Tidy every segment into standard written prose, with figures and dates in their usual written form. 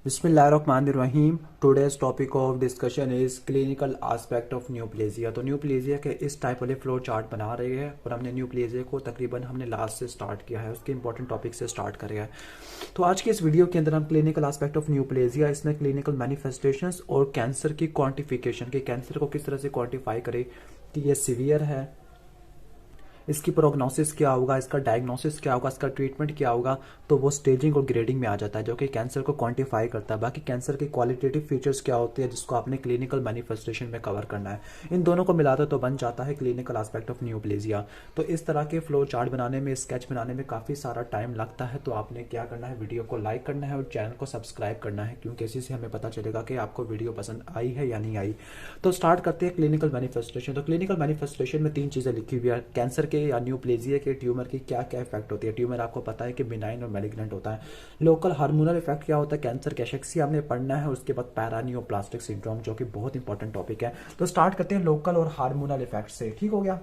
बिस्मिल्लाहिर्रहमानिर्रहीम। Today's topic of discussion is clinical aspect of neoplasia. तो neoplasia के इस टाइप वाले फ्लो चार्ट बना रहे हैं और हमने न्यूप्लेजिया को तकरीबन हमने लास्ट से स्टार्ट किया है, उसके इंपॉर्टेंट टॉपिक से स्टार्ट करेगा। तो आज के इस वीडियो के अंदर हम क्लिनिकल एस्पेक्ट ऑफ न्यूप्लेजिया, इसमें क्लिनिकल मैनिफेस्टेशंस और कैंसर की क्वांटिफिकेशन के कैंसर को किस तरह से क्वांटिफाई करें कि ये सीवियर है, इसकी प्रोग्नोसिस क्या होगा, इसका डायग्नोसिस क्या होगा, इसका ट्रीटमेंट क्या होगा। तो वो स्टेजिंग और ग्रेडिंग में आ जाता है जो कि कैंसर को क्वांटिफाई करता है। बाकी कैंसर के क्वालिटेटिव फीचर्स क्या होते हैं जिसको आपने क्लिनिकल मैनिफेस्टेशन में कवर करना है, इन दोनों को मिलाता तो बन जाता है क्लिनिकल एस्पेक्ट ऑफ न्यूप्लेजिया। तो इस तरह के फ्लो चार्ट बनाने में, स्केच बनाने में काफ़ी सारा टाइम लगता है। तो आपने क्या करना है, वीडियो को लाइक करना है और चैनल को सब्सक्राइब करना है, क्योंकि इसी से हमें पता चलेगा कि आपको वीडियो पसंद आई है या नहीं आई। तो स्टार्ट करते हैं क्लिनिकल मैनिफेस्टेशन। तो क्लिनिकल मैनिफेस्टेशन में 3 चीज़ें लिखी हुई है। कैंसर के या न्यूप्लेजिया के ट्यूमर की क्या क्या इफेक्ट होती है। ट्यूमर आपको पता है कि बिनाइन और मैलिग्नेंट होता है। लोकल हार्मोनल इफेक्ट क्या होता है कैंसर कैशेक्सिया हमने पढ़ना है। उसके बाद पैरानियोप्लास्टिक सिंड्रोम जो कि बहुत इंपॉर्टेंट टॉपिक है। तो स्टार्ट करते हैं लोकल और हार्मोनल इफेक्ट से। ठीक हो गया।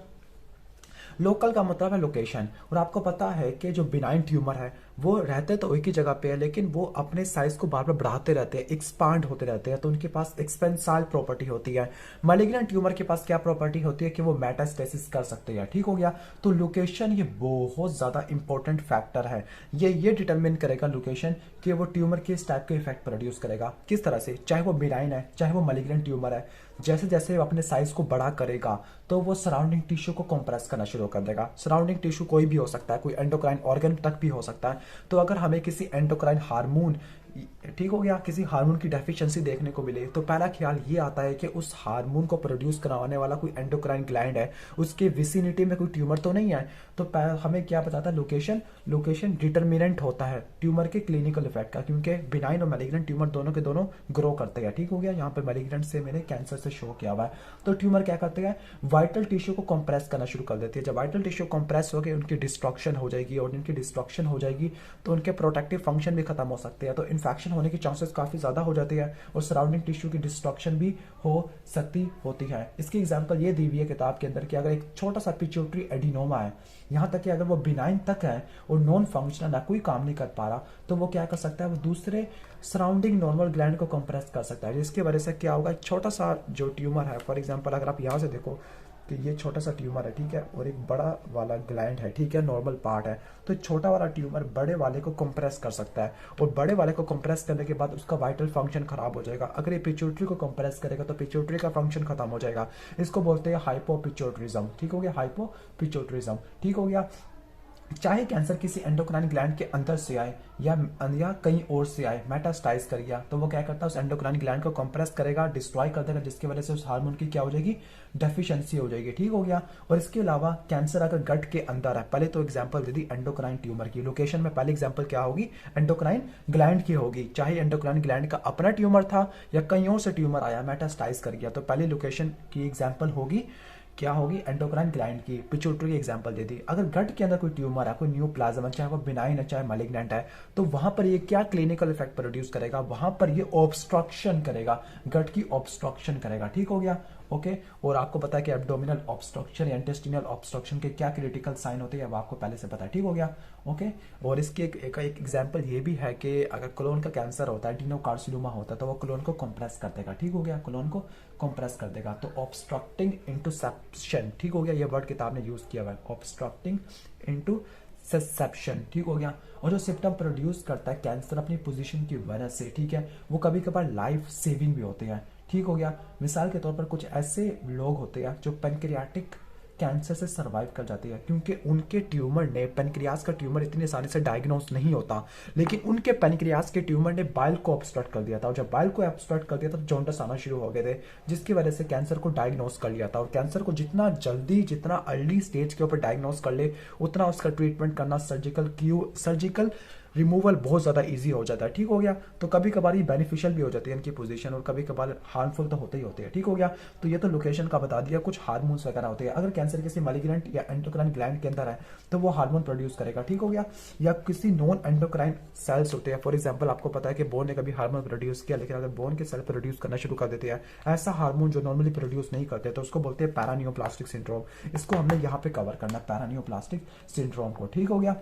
लोकल का मतलब है लोकेशन, और आपको पता है कि जो बिनाइन ट्यूमर है वो रहते तो एक ही जगह पे है, लेकिन वो अपने साइज को बार बार बढ़ाते रहते हैं, एक्सपांड होते रहते हैं, तो उनके पास एक्सपेंसाइल प्रॉपर्टी होती है। मैलिग्नेंट ट्यूमर के पास क्या प्रॉपर्टी होती है कि वो मेटास्टेसिस कर सकते हैं। ठीक हो गया। तो लोकेशन ये बहुत ज्यादा इंपॉर्टेंट फैक्टर है। ये डिटरमिन करेगा लोकेशन कि वो ट्यूमर किस टाइप के इफेक्ट प्रोड्यूस करेगा, किस तरह से, चाहे वो बिनाइन है चाहे वो मैलिग्नेंट ट्यूमर है। जैसे जैसे वो अपने साइज को बड़ा करेगा तो वो सराउंडिंग टिश्यू को कंप्रेस करना शुरू कर देगा। सराउंडिंग टिश्यू कोई भी हो सकता है, कोई एंडोक्राइन ऑर्गन तक भी हो सकता है। तो अगर हमें किसी एंडोक्राइन हार्मोन, ठीक हो गया, किसी हार्मोन की डेफिशिएंसी देखने को मिले तो पहला ख्याल ये आता है कि उस हार्मोन को प्रोड्यूस कराने वाला कोई एंडोक्राइन ग्लैंड है, उसके विसिनिटी में कोई ट्यूमर तो नहीं है। तो हमें क्या बताता है, लोकेशन डिटर्मिनेंट होता है ट्यूमर के क्लिनिकल इफेक्ट का, क्योंकि बिनाइन और मैलिग्नेंट ट्यूमर दोनों के दोनों ग्रो करते हैं। ठीक हो गया। यहाँ पे मैलिग्नेंट से मैंने कैंसर से शो किया हुआ है। तो ट्यूमर क्या करते हैं, वाइटल टिश्यू को कंप्रेस करना शुरू कर देती है। जब वाइटल टिश्यू कंप्रेस हो गए उनकी डिस्ट्रक्शन हो जाएगी, और उनकी डिस्ट्रक्शन हो जाएगी तो उनके प्रोटेक्टिव फंक्शन भी खत्म हो सकते हैं, तो इन्फेक्शन होने की चांसेस काफी ज्यादा हो जाती है, और सराउंडिंग टिश्यू की डिस्ट्रक्शन भी हो सकती होती है। इसकी एग्जांपल ये दी हुई है किताब के अंदर कि अगर एक छोटा सा पिट्यूटरी एडिनोमा है, यहाँ तक कि अगर वो बिनाइन तक है और नॉन फंक्शनल है, कोई काम नहीं कर पा रहा, तो वो क्या कर सकता है, वो दूसरे सराउंडिंग नॉर्मल ग्लैंड को कंप्रेस कर सकता है, जिसकी वजह से क्या होगा, एक छोटा सा जो ट्यूमर है, फॉर एग्जांपल अगर आप यहाँ से देखो कि ये छोटा सा ट्यूमर है, ठीक है, और एक बड़ा वाला ग्लैंड है, ठीक है, नॉर्मल पार्ट है, तो छोटा वाला ट्यूमर बड़े वाले को कंप्रेस कर सकता है, और बड़े वाले को कंप्रेस करने के बाद उसका वाइटल फंक्शन खराब हो जाएगा। अगर ये पिट्यूटरी को कंप्रेस करेगा तो पिट्यूटरी का फंक्शन खत्म हो जाएगा। इसको बोलते हैं हाइपोपिट्यूटरिज्म। ठीक हो गया, हाइपोपिट्यूटरिज्म। ठीक हो गया। चाहे कैंसर किसी एंडोक्राइन ग्लैंड के अंदर से आए या कहीं और से आए, मेटास्टाइज कर गया, तो वो क्या करता है, उस एंडोक्राइन ग्लैंड को कंप्रेस करेगा, डिस्ट्रॉय कर देगा, जिसकी वजह से उस हार्मोन की क्या हो जाएगी, डेफिशिएंसी हो जाएगी। ठीक हो गया। और इसके अलावा कैंसर अगर गट के अंदर है, पहले तो एग्जांपल दे दी एंडोक्राइन ट्यूमर की, लोकेशन में पहले एग्जांपल क्या होगी, एंडोक्राइन ग्लैंड की होगी। चाहे एंडोक्राइन ग्लैंड का अपना ट्यूमर था या कहीं और से ट्यूमर आया, मेटास्टाइज कर गया, तो पहले लोकेशन की एग्जाम्पल होगी, क्या होगी, एंडोक्राइन ग्लैंड की, पिट्यूटरी की एग्जांपल दे दी। अगर गट के अंदर कोई ट्यूमर है, कोई न्यूप्लाज्म है, चाहे वो बिनाइन है चाहे मैलिग्नेंट है, तो वहां पर ये क्या क्लिनिकल इफेक्ट प्रोड्यूस करेगा, वहां पर ये ऑब्स्ट्रक्शन करेगा, गट की ऑब्स्ट्रक्शन करेगा। ठीक हो गया। ओके। और आपको पता है कि एब्डोमिनल ऑब्स्ट्रक्शन या इंटेस्टिनल ऑब्स्ट्रक्शन के क्या क्रिटिकल साइन होते हैं, वो आपको पहले से पता है। ठीक हो गया। ओके। और इसके एक एग्जांपल ये भी है कि अगर कोलोन का कैंसर होता है, एडिनोकार्सिनोमा होता है, तो वो कोलोन को कंप्रेस कर देगा। ठीक हो गया, कोलोन को कंप्रेस कर देगा। तो ऑब्स्ट्रक्टिंग इंटरसेप्शन, ठीक हो गया, ये वर्ड किताब ने यूज किया हुआ है, ऑब्स्ट्रक्टिंग इंटू ससेप्शन। ठीक हो गया। और जो सिम्टम प्रोड्यूस करता है कैंसर अपनी पोजीशन की वजह से, ठीक है, वो कभी कभार लाइफ सेविंग भी होते हैं। ठीक हो गया। मिसाल के तौर पर कुछ ऐसे लोग होते हैं जो पेनक्रियाटिक कैंसर से सरवाइव कर जाती है, क्योंकि उनके ट्यूमर ने, पेनक्रियास का ट्यूमर इतनी आसानी से डायग्नोस नहीं होता, लेकिन उनके पेनक्रियास के ट्यूमर ने बाइल को ऑब्स्ट्रक्ट कर दिया था, और जब बाइल को ऑब्स्ट्रक्ट कर दिया था तो जॉन्डिस आना शुरू हो गए थे, जिसकी वजह से कैंसर को डायग्नोस कर लिया था। और कैंसर को जितना जल्दी, जितना अर्ली स्टेज के ऊपर डायग्नोस कर ले, उतना उसका ट्रीटमेंट करना, सर्जिकल रिमूवल बहुत ज्यादा इजी हो जाता है। ठीक हो गया। तो कभी कभार ये बेनिफिशियल भी हो जाती है इनकी पोजीशन, और कभी कभार हार्मफुल तो होते ही होते हैं। ठीक हो गया। तो ये तो लोकेशन का बता दिया। कुछ हार्मोन्स वगैरह होते हैं, अगर कैंसर किसी मैलिग्नेंट या एंडोक्राइन ग्लैंड के अंदर है तो वो हार्मोन प्रोड्यूस करेगा। ठीक हो गया। या किसी नॉन एंडोक्राइन सेल्स होते हैं, फॉर एग्जाम्पल आपको पता है कि बोन ने कभी हार्मोन प्रोड्यूस किया, लेकिन अगर बोन के सेल प्रोड्यूस करना शुरू कर देते हैं ऐसा हार्मोन जो नॉर्मली प्रोड्यूस नहीं करते, तो उसको बोलते हैं पैरानियोप्लास्टिक सिंड्रोम। इसको हमने यहाँ पे कवर करना, पैरानियोप्लास्टिक सिंड्रोम को। ठीक हो गया।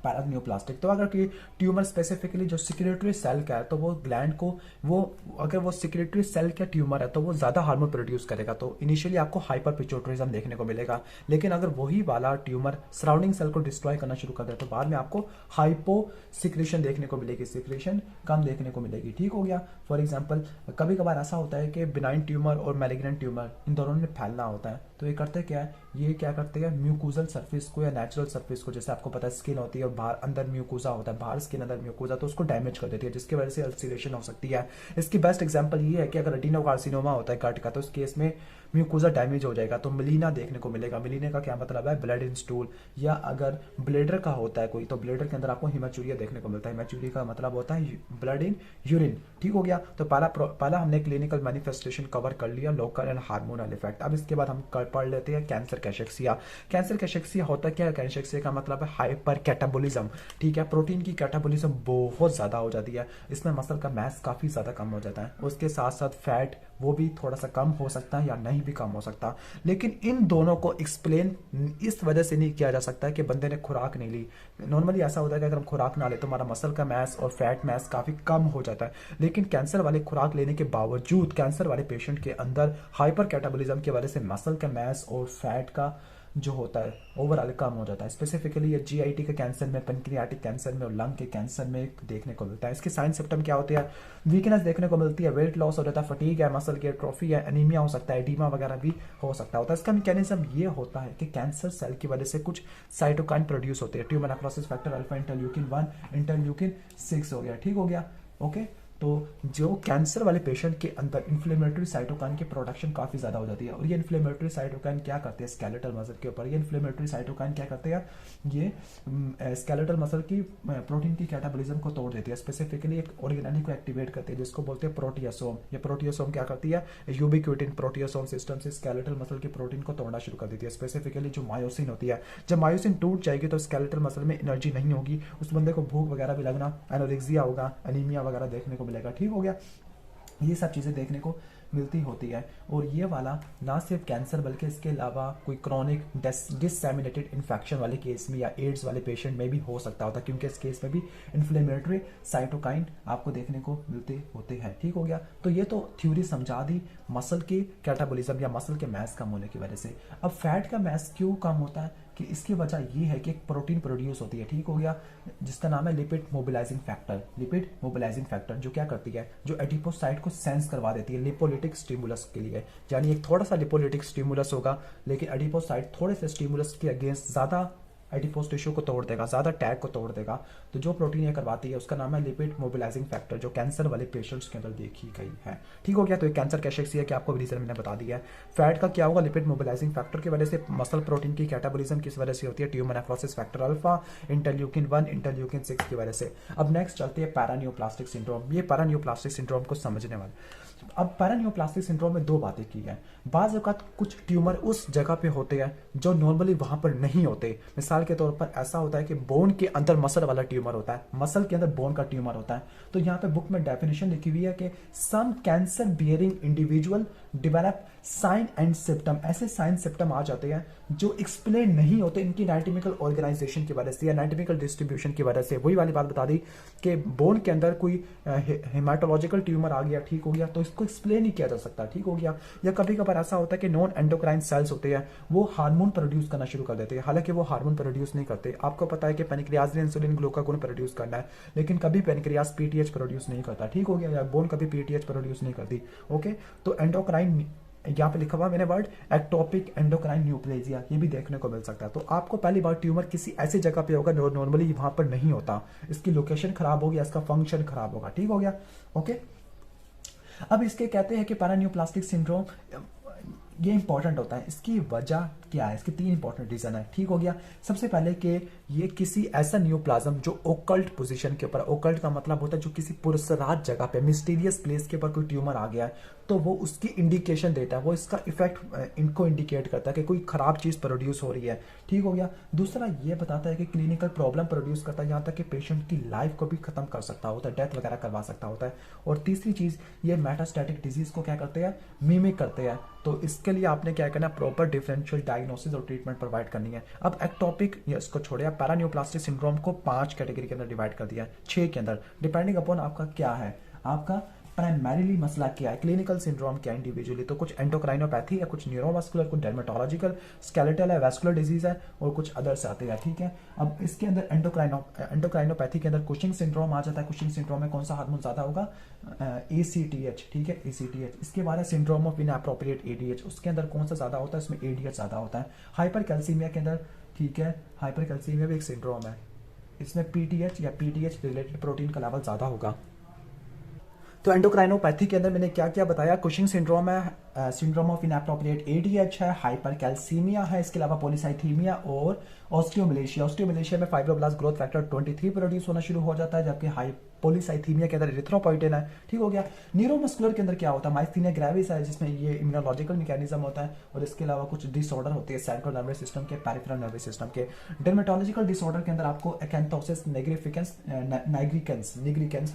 पैरानियोप्लास्टिक। तो अगर कि ट्यूमर स्पेसिफिकली जो सिक्रेटरी सेल का है तो वो ग्लैंड को वो अगर वो सिक्रेटरी सेल का ट्यूमर है तो वो ज़्यादा हार्मोन प्रोड्यूस करेगा, तो इनिशियली आपको हाइपर पिट्यूटरिज्म देखने को मिलेगा। लेकिन अगर वही वाला ट्यूमर सराउंडिंग सेल को डिस्ट्रॉय करना शुरू कर दे तो बाद में आपको हाइपो सिक्रेशन देखने को मिलेगी, सिक्रेशन कम देखने को मिलेगी। ठीक हो गया। फॉर एग्जाम्पल कभी कभार ऐसा होता है कि बिनाइन ट्यूमर और मैलिग्नेंट ट्यूमर इन दोनों में फैलना होता है, तो ये करते क्या है, ये क्या करते हैं म्यूकोजल सरफेस को या नेचुरल सरफेस को, जैसे आपको पता है स्किन होती है और बाहर अंदर म्यूकोजा होता है, बाहर स्किन अंदर म्यूकोजा, तो उसको डैमेज कर देती है जिसकी वजह से अल्सरेशन हो सकती है। इसकी बेस्ट एग्जांपल ये है कि अगर रेटिनोकार्सिनोमा होता है गट का तो उस केस में म्यूकोजा डैमेज हो जाएगा तो मिलीना देखने को मिलेगा। मिलीने का क्या मतलब है, ब्लड इन स्टूल। या अगर ब्लेडर का होता है कोई तो ब्लेडर के अंदर आपको हिमाचूरिया देखने को मिलता है। हिमाचूरिया का मतलब होता है ब्लड इन यूरिन। ठीक हो गया। तो पहला हमने क्लिनिकल मैनिफेस्टेशन कवर कर लिया, लोकल एंड हार्मोनल इफेक्ट। अब इसके बाद हम पढ़ लेते हैं कैंसर कैशेक्सिया। कैंसर कैशेक्सिया होता क्या है, कैशेक्सिया का मतलब है हाइपर कैटाबोलिज्म। ठीक है, प्रोटीन की कैटाबोलिज्म बहुत ज्यादा हो जाती है, इसमें मसल का मास काफी ज्यादा कम हो जाता है। उसके साथ साथ फैट वो भी थोड़ा सा कम हो सकता है या नहीं भी कम हो सकता। लेकिन इन दोनों को एक्सप्लेन इस वजह से नहीं किया जा सकता है कि बंदे ने खुराक नहीं ली। नॉर्मली ऐसा होता है कि अगर हम खुराक ना ले तो हमारा मसल का मास और फैट मास काफी कम हो जाता है, लेकिन कैंसर वाले खुराक लेने के बावजूद कैंसर वाले पेशेंट के अंदर हाइपर कैटाबोलिज्म की वजह से मसल का मास और फैट का जो होता है ओवरऑल कम हो जाता है। स्पेसिफिकली ये जीआईटी के कैंसर में, पेनक्रियाटिक कैंसर में और लंग के कैंसर में देखने को मिलता है। इसके साइन सिम्टम क्या होते हैं, वीकनेस देखने को मिलती है, वेट लॉस हो जाता है, फटीग है, मसल की एट्रोफी है, एनीमिया हो सकता है, एडीमा वगैरह भी हो सकता है। इसका मैकेनिज्म ये होता है कि कैंसर सेल की वजह से कुछ साइटोकाइन प्रोड्यूस होते हैं, tumour necrosis factor alpha, interleukin 1, interleukin 6 हो गया। ठीक हो गया। ओके, तो जो कैंसर वाले पेशेंट के अंदर इन्फ्लेमेटरी साइटोकाइन की प्रोडक्शन काफी ज्यादा हो जाती है, और ये इन्फ्लेमेटरी साइटोकाइन क्या करते हैं स्केलेटल मसल के ऊपर, ये इन्फ्लेमेटरी साइटोकाइन क्या करते हैं, ये स्केलेटल मसल की प्रोटीन की कैटाबॉलिज्म को तोड़ देती है। स्पेसिफिकली एक ऑर्गेनेल को एक्टिवेट करती है जिसको बोलते हैं प्रोटियोसोम। ये प्रोटियोसोम क्या करती है, यूबिक्विटिन प्रोटियोसोम सिस्टम से स्केलेटल मसल की प्रोटीन को तोड़ना शुरू कर देती है। स्पेसिफिकली जो मायोसिन होती है, जब मायोसिन टूट जाएगी तो स्केलेटल मसल में एनर्जी नहीं होगी, उस बंदे को भूख वगैरह भी लगना, एनोरेक्सिया होगा, एनीमिया वगैरह देखने को मिलेगा। ठीक हो गया। ये सब चीजें देखने को मिलती होती है। और ये वाला ना सिर्फ कैंसर बल्कि इसके अलावा कोई क्रॉनिक डिससेमिनेटेड इन्फेक्शन वाले केस में या एड्स वाले पेशेंट में भी हो सकता होता है, क्योंकि इस केस में भी इन्फ्लेमेटरी साइटोकाइन आपको देखने को मिलते होते हैं। ठीक हो गया। तो ये तो थ्योरी समझा दी मसल की कैटाबॉलिज्म या मसल के मास कम होने की वजह से। अब फैट का मास क्यों कम होता है, कि इसकी वजह ये है कि एक प्रोटीन प्रोड्यूस होती है। ठीक हो गया, जिसका नाम है lipid mobilising factor. Lipid mobilising factor जो क्या करती है, जो एडिपोसाइट को सेंस करवा देती है लिपोलिटिक स्टिमुलस के लिए। यानी एक थोड़ा सा लिपोलिटिक स्टिमुलस होगा, लेकिन एडिपोसाइट थोड़े से स्टिमुलस के अगेंस्ट ज्यादा एडिपोस टिश्यू को तोड़ देगा, ज्यादा टैग को तोड़ देगा। तो जो प्रोटीन ये करवाती है उसका नाम है लिपिड मोबिलाइजिंग फैक्टर, जो कैंसर वाले पेशेंट्स के अंदर देखी गई है। ठीक हो गया। तो एक कैंसर कैशेक्सिया कि आपको रीजन मैंने बता दिया है। फैट का क्या होगा, लिपिड मोबिलाइजिंग फैक्टर की वजह से मसल प्रोटीन की कैटाबॉलिज्म किस वजह से होती है, tumour necrosis factor alpha, interleukin 1, interleukin 6 की वजह से। अब नेक्स्ट चलते हैं पैरानियोप्लास्टिक सिंड्रोम। ये पैरानियोप्लास्टिक सिंड्रोम को समझने वाले, अब पैरानियोप्लास्टिक सिंड्रोम में दो बातें की हैं। बाज़ औक़ात कुछ ट्यूमर उस जगह पे होते हैं जो नॉर्मली वहां पर नहीं होते। मिसाल के तौर पर ऐसा होता है कि बोन के अंदर मसल वाला ट्यूमर होता है, मसल के अंदर बोन का ट्यूमर होता है। तो यहाँ पे बुक में डेफिनेशन लिखी हुई है कि some cancer bearing individual develop sign and symptom. ऐसे साइन सिम्टम आ जाते हैं जो एक्सप्लेन नहीं होते इनकी एनाटॉमिकल ऑर्गेनाइजेशन की वजह से या एनाटॉमिकल डिस्ट्रीब्यूशन की वजह से। वही वाली बात बता दी कि बोन के अंदर कोई हेमाटोलॉजिकल ट्यूमर आ गया, ठीक हो गया, तो इसको एक्सप्लेन नहीं किया जा सकता। ठीक हो गया। या कभी कभार ऐसा होता है कि नॉन एंडोक्राइन सेल्स होते हैं, वो हार्मोन प्रोड्यूस करना शुरू कर देते हैं, हालांकि वो हार्मोन प्रोड्यूस नहीं करते। आपको पता है कि पेनक्रियाज ने इंसुलिन ग्लूकागोन प्रोड्यूस करना है, लेकिन कभी पेनक्रियाज पीटीएच प्रोड्यूस नहीं करता। ठीक हो गया। या बोन कभी पीटीएच प्रोड्यूस नहीं करती। ओके, तो एंडोक्राइन यहाँ पे लिखा हुआ मैंने वर्ड एक्टोपिक एंडोक्राइन न्यूप्लेजिया, ये भी देखने को मिल सकता है। तो आपको पहली बार ट्यूमर किसी ऐसी जगह पे होगा नॉर्मली वहां पर नहीं होता, इसकी लोकेशन खराब होगी, इसका फंक्शन खराब होगा। ठीक हो गया। ओके, अब इसके कहते हैं कि पैरानियोप्लास्टिक सिंड्रोम ये इंपॉर्टेंट होता है। इसकी वजह क्या है, इसके 3 इंपॉर्टेंट रीजन है। ठीक हो गया। सबसे पहले कि ये किसी ऐसा न्यूप्लाज्म जो ओकल्ट पोजीशन के ऊपर, ओकल्ट का मतलब होता है जो किसी पुरसरात जगह पे मिस्टीरियस प्लेस के ऊपर कोई ट्यूमर आ गया है, तो वो उसकी इंडिकेशन देता है, वो इसका इफेक्ट इनको इंडिकेट करता है कि कोई खराब चीज प्रोड्यूस हो रही है। ठीक हो गया। दूसरा ये बताता है कि क्लिनिकल प्रॉब्लम प्रोड्यूस करता है, यहाँ तक कि पेशेंट की लाइफ को भी खत्म कर सकता होता है, डेथ वगैरह करवा सकता होता है। और तीसरी चीज, ये मेटास्टैटिक डिजीज को क्या करते हैं, मिमिक करते हैं। तो इसके लिए आपने क्या करना है, प्रॉपर डिफरेंशियल डायग्नोसिस और ट्रीटमेंट प्रोवाइड करनी है। अब एक्टोपिक, ये इसको छोड़िए, पैरान्यूप्लास्टिक सिंड्रोम को 5 कैटेगरी के अंदर डिवाइड कर दिया है, 6 के अंदर, डिपेंडिंग अपॉन आपका क्या है, आपका प्राइमरीली मसला क्या है, क्लिनिकल सिंड्रोम क्या है इंडिविजुअली, तो कुछ एंडोक्राइनोपैथी है, कुछ न्यूरोमस्कुलर, कुछ डर्मेटोलॉजिकल, स्केलेटल है, वैस्कुलर डिजीज है, और कुछ अदर्स आते हैं, ठीक है। अब इसके अंदर एंडोक्राइनोपैथी के अंदर कुशिंग सिंड्रोम आ जाता है। कुशिंग सिंड्रोम में कौन सा हार्मोन ज्यादा होगा, ACTH, ठीक है, ACTH। इसके बाद है सिंड्रोम ऑफ इनएप्रोप्रिएट ADH, उसके अंदर कौन सा ज्यादा होता है, इसमें ADH ज्यादा होता है। हाइपर कैल्सीमिया के अंदर, ठीक है, हाइपर कैल्सीमिया भी एक सिंड्रोम है, इसमें PTH या PTH रिलेटेड प्रोटीन का लेवल ज्यादा होगा। तो एंडोक्राइनोपैथी के अंदर मैंने क्या क्या बताया, कुशिंग सिंड्रोम है, सिंड्रोम ऑफ इनएप्रोप्रिएट ADH है, हाइपर कैल्सीमिया है, इसके अलावा पॉलीसाइथीमिया और ऑस्टियोमलेशिया। ऑस्टियोमलेशिया में फाइब्रोब्लास्ट ग्रोथ फैक्टर 23 प्रोड्यूस होना शुरू हो जाता है, जबकि हाई पॉलीसाइथीमिया के अंदर एरिथ्रोपोइटिन है, ठीक हो गया। न्यूरोमस्कुलर के अंदर क्या होता है, माइस्थीनिया ग्रेविस है, जिसमें ये इम्यूनोलॉजिकल मैकेनिज्म होता है, और इसके अलावा कुछ डिसऑर्डर होते हैं सेंट्रल नर्वस सिस्टम के, पेरिफेरल नर्वस सिस्टम के। डर्मेटोलॉजिकल डिसऑर्डर के अंदर आपको एक्यांथोसिस निग्रिकेंस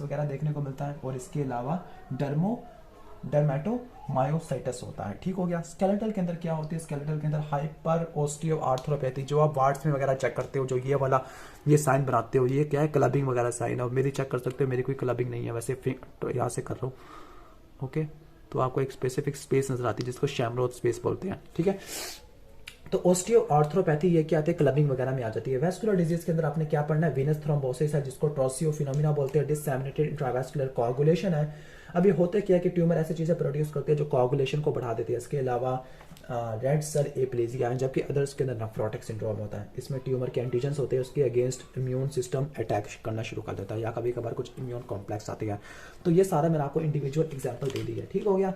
वगैरह देखने को मिलता है, और इसके अलावा डर्मेटोमायोसाइटिस होता है, ठीक हो गया। स्केलेटल के अंदर क्या होती है, स्केलेटल के अंदर हाइपर ऑस्टियोआर्थ्रोपैथी, जो आप वार्ड्स में वगैरह चेक करते हो, जो ये वाला ये साइन बनाते हो, ये क्या है, क्लबिंग वगैरह साइन। और मेरी चेक कर सकते हो, मेरी कोई क्लबिंग नहीं है वैसे, तो यहाँ से कर रहा हूँ, ओके। तो आपको एक स्पेसिफिक स्पेस नजर आती है जिसको शैमरोथ स्पेस बोलते हैं, ठीक है। तो ऑस्टियोआर्थ्रोपैथी ये क्या आती है, क्लबिंग वगैरह में आ जाती है। वेस्कुलर डिजीज के अंदर आपने क्या पढ़ना है, वेनस थ्रोम्बोसिस है, जिसको ट्रोसियो फिनोमिना बोलते हैं, डिससेमिनेटेड इंट्रावेस्कुलर कोआगुलेशन है। अब ये होता क्या है कि ट्यूमर ऐसी चीजें प्रोड्यूस करते हैं जो कोआगुलेशन को बढ़ा देती है। इसके अलावा रेड सेल एप्लेजिया है, जबकि अदर्स के अंदर नेफ्रोटिक सिंड्रोम होता है। इसमें ट्यूमर के एंटीजेंस होते हैं, उसके अगेंस्ट इम्यून सिस्टम अटैक करना शुरू कर देता है, या कभी कभार कुछ इम्यून कॉम्प्लेक्स आती है। तो ये सारा मैंने आपको इंडिविजुअल एग्जाम्पल दे दी है, ठीक हो गया,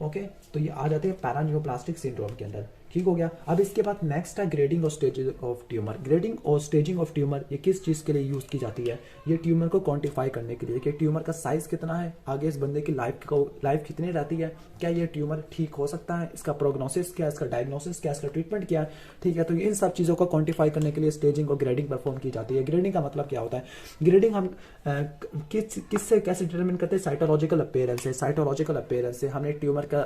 ओके। तो ये आ जाते हैं पैरान्यूप्लास्टिक सिंड्रोम के अंदर, ठीक हो गया। अब इसके बाद नेक्स्ट है ग्रेडिंग और स्टेजिंग ऑफ ट्यूमर। ग्रेडिंग और स्टेजिंग ऑफ ट्यूमर ये किस चीज के लिए यूज की जाती है, ये ट्यूमर को क्वांटिफाई करने के लिए कि ट्यूमर का साइज कितना है, आगे इस बंदे की लाइफ कितनी रहती है, क्या ये ट्यूमर ठीक हो सकता है, इसका प्रोग्नोसिस क्या है, इसका डायग्नोसिस क्या है, इसका ट्रीटमेंट क्या है, ठीक है। तो इन सब चीजों को क्वांटिफाई करने के लिए स्टेजिंग और ग्रेडिंग परफॉर्म की जाती है। ग्रेडिंग का मतलब क्या होता है, ग्रेडिंग हम किससे कैसे डिटरमिन करते हैं, साइटोलॉजिकल अपीयरेंस से। साइटोलॉजिकल अपीयरेंस से हमने ट्यूमर का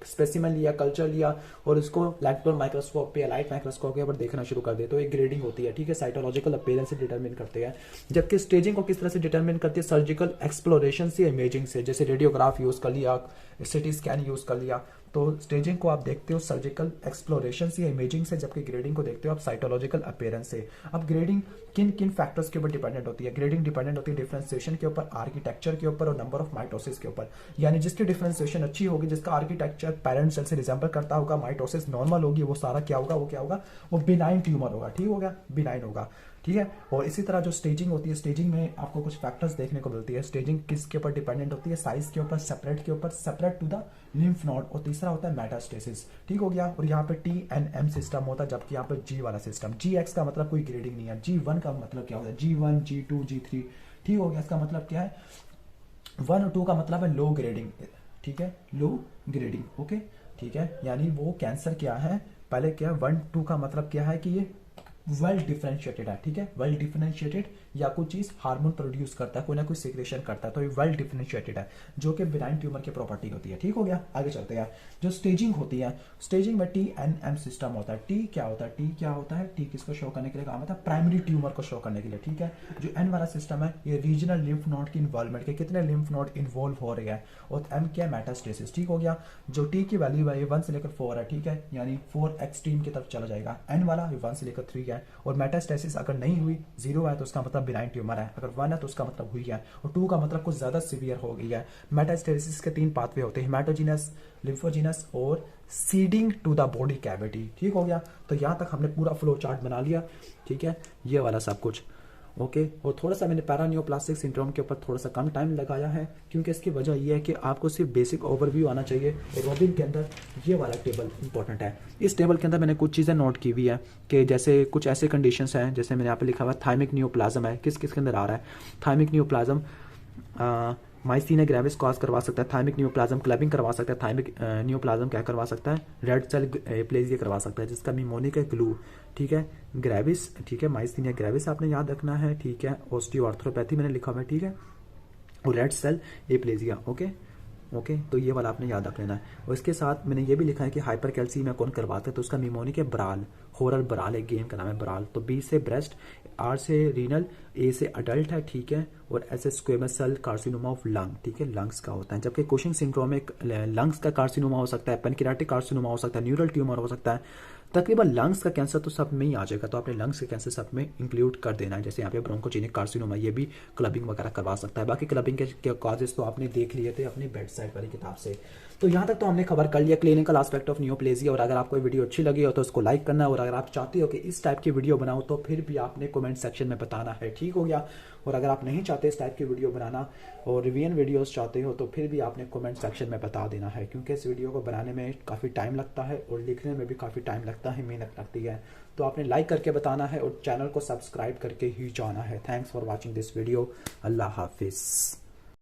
स्पेसिमेन लिया, कल्चर लिया, और इसको इलेक्ट्रॉन माइक्रोस्कोप पे, लाइट माइक्रोस्कोप के ऊपर देखना शुरू कर दे, तो एक ग्रेडिंग होती है, ठीक है। साइटोलॉजिकल अपीयरेंस से डिटरमिन करते हैं। जबकि स्टेजिंग को किस तरह से डिटरमिन करती है, सर्जिकल एक्सप्लोरेशन से, इमेजिंग से, जैसे रेडियोग्राफ यूज कर लिया, सिटी स्कैन यूज कर लिया। तो स्टेजिंग को आप देखते हो सर्जिकल एक्सप्लोरेशन से, इमेजिंग से, जबकि ग्रेडिंग को देखते हो आप साइटोलॉजिकल अपीयरेंस से। अब ग्रेडिंग किन किन फैक्टर्स के ऊपर डिपेंडेंट होती है, ग्रेडिंग डिपेंडेंट होती है डिफरेंशिएशन के ऊपर, आर्किटेक्चर के ऊपर, और नंबर ऑफ माइटोसिस के ऊपर। यानी जिसकी डिफरेंशिएशन अच्छी होगी, जिसका आर्किटेक्चर पेरेंट सेल से रिजेंबल करता होगा, माइटोसिस नॉर्मल होगी, वो सारा क्या होगा, वो क्या होगा, वो बिनाइन ट्यूमर होगा, ठीक हो गया, बिनाइन होगा, ठीक है। और इसी तरह जो स्टेजिंग होती है, स्टेजिंग में आपको कुछ फैक्टर्स देखने को मिलती है। स्टेजिंग किसके ऊपर डिपेंडेंट होती है, साइज के ऊपर, सेपरेट के ऊपर, separate to the lymph node, और तीसरा होता है मेटास्टेसिस, ठीक हो गया। और यहाँ पे TNM सिस्टम होता है, जबकि यहाँ पे G वाला सिस्टम। GX का मतलब कोई ग्रेडिंग नहीं है। G1 का मतलब क्या होता है, G1 G2 G3, ठीक हो गया। इसका मतलब क्या है, 1 और 2 का मतलब है लो ग्रेडिंग, ठीक है, लो ग्रेडिंग, ओके, ठीक है। यानी वो कैंसर क्या है, पहले क्या, 1 2 का मतलब क्या है कि ये वेल डिफरेंशिएटेड है, ठीक है, वेल डिफरेंशिएटेड, या कोई चीज हार्मोन प्रोड्यूस करता है, कोई ना कोई सिक्रेशन करता है, तो ये वेल डिफरेंशिएटेड है, जो कि बिनाइन ट्यूमर की प्रॉपर्टी होती है, ठीक हो गया। आगे चलते हैं, जो स्टेजिंग होती है, स्टेजिंग में TNM सिस्टम होता है। टी क्या होता है, टी क्या होता है, टी किसको शो करने के लिए काम होता है, प्राइमरी ट्यूमर को शो करने के लिए, ठीक है। जो N वाला सिस्टम है, ये रीजनल लिम्फ नोड की इन्वॉल्वमेंट के, कितने लिम्फ नोड इन्वॉल्व हो रहे हैं, और M क्या है, मेटास्टेसिस, ठीक हो गया। जो T की वैल्यू है, ये 1 से लेकर 4 है, ठीक है, यानी 4 एक्सट्रीम की तरफ चला जाएगा। N वाला 1 से लेकर 3 है, और मेटास्टेसिस अगर नहीं हुई, 0 है, तो उसका मतलब बिनाइन ट्यूमर है, अगर 1 है तो उसका मतलब हुई है, और 2 का मतलब कुछ ज्यादा सीवियर हो गई है। मेटास्टेसिस के 3 पाथवे होते हैं, हेमाटोजीनस, लिम्फोजीनस और seeding to the body cavity, ठीक हो गया। तो यहाँ तक हमने पूरा फ्लो चार्ट बना लिया, ठीक है, ये वाला सब कुछ, ओके। और थोड़ा सा मैंने पैरान्यूप्लास्टिक सिंड्रोम के ऊपर थोड़ा सा कम टाइम लगाया है, क्योंकि इसकी वजह यह है कि आपको सिर्फ बेसिक ओवरव्यू आना चाहिए। और रॉबिन के अंदर ये वाला टेबल इंपॉर्टेंट है। इस टेबल के अंदर मैंने कुछ चीज़ें नोट की हुई है कि जैसे कुछ ऐसे कंडीशंस हैं, जैसे मैंने यहाँ पे लिखा हुआ थाइमिक न्यूप्लाज्म है, किस किस के अंदर आ रहा है, thymic neoplasm myasthenia gravis cause करवा सकता है, थाइमिक न्यूप्लाज्म क्लबिंग करवा सकता है, थाइमिक न्यूप्लाज्म क्या करवा सकता है, रेड सेल एप्लेजिया करवा सकता है, जिसका निमोनिक है ग्लू, ठीक है, ग्रेविस, ठीक है, माइस्थीनिया ग्रेविस आपने याद रखना है, ठीक है, ऑस्टियोआर्थ्रोपैथी मैंने लिखा हुआ है, ठीक है, और red cell aplasia, okay, okay, तो ये वाला आपने याद रख लेना है। और इसके साथ मैंने ये भी लिखा है कि हाइपर कैल्सीमिया कौन करवाता है, तो उसका निमोनिक है ब्राल, होरल ब्राल, एक गेम का नाम है ब्राल। तो बी से ब्रेस्ट, आर से रीनल, ए से अडल्ट है, ठीक है, और S A squamous cell carcinoma of lung, ठीक है, लंग्स का होता है। जबकि कुशिंग सिंड्रोम एक लंग्स का कार्सिनोमा हो सकता है, पेनक्रियाटिक कार्सिनोमा हो सकता है, न्यूरल ट्यूमर हो सकता है। तकरीबन लंग्स का कैंसर तो सब में ही आ जाएगा, तो आपने लंग्स के कैंसर सब में इंक्लूड कर देना है। जैसे यहाँ पे ब्रोंकोजेनिक कार्सिनोमा, ये भी क्लबिंग वगैरह करवा सकता है। बाकी क्लबिंग के कॉजेज तो आपने देख लिए थे अपनी बेड साइड वाली किताब से। तो यहाँ तक तो हमने कवर कर लिया क्लिनिकल एस्पेक्ट ऑफ नियोप्लेजिया। और अगर आपको ये वीडियो अच्छी लगी हो तो उसको लाइक करना है, और अगर आप चाहते हो कि इस टाइप की वीडियो बनाओ तो फिर भी आपने कमेंट सेक्शन में बताना है, ठीक हो गया। और अगर आप नहीं चाहते इस टाइप की वीडियो बनाना और रिवीजन वीडियोस चाहते हो तो फिर भी आपने कमेंट सेक्शन में बता देना है, क्योंकि इस वीडियो को बनाने में काफ़ी टाइम लगता है और लिखने में भी काफ़ी टाइम लगता है, मेहनत लगती है। तो आपने लाइक करके बताना है और चैनल को सब्सक्राइब करके ही जाना है। Thanks for watching this video. अल्लाह हाफिज़।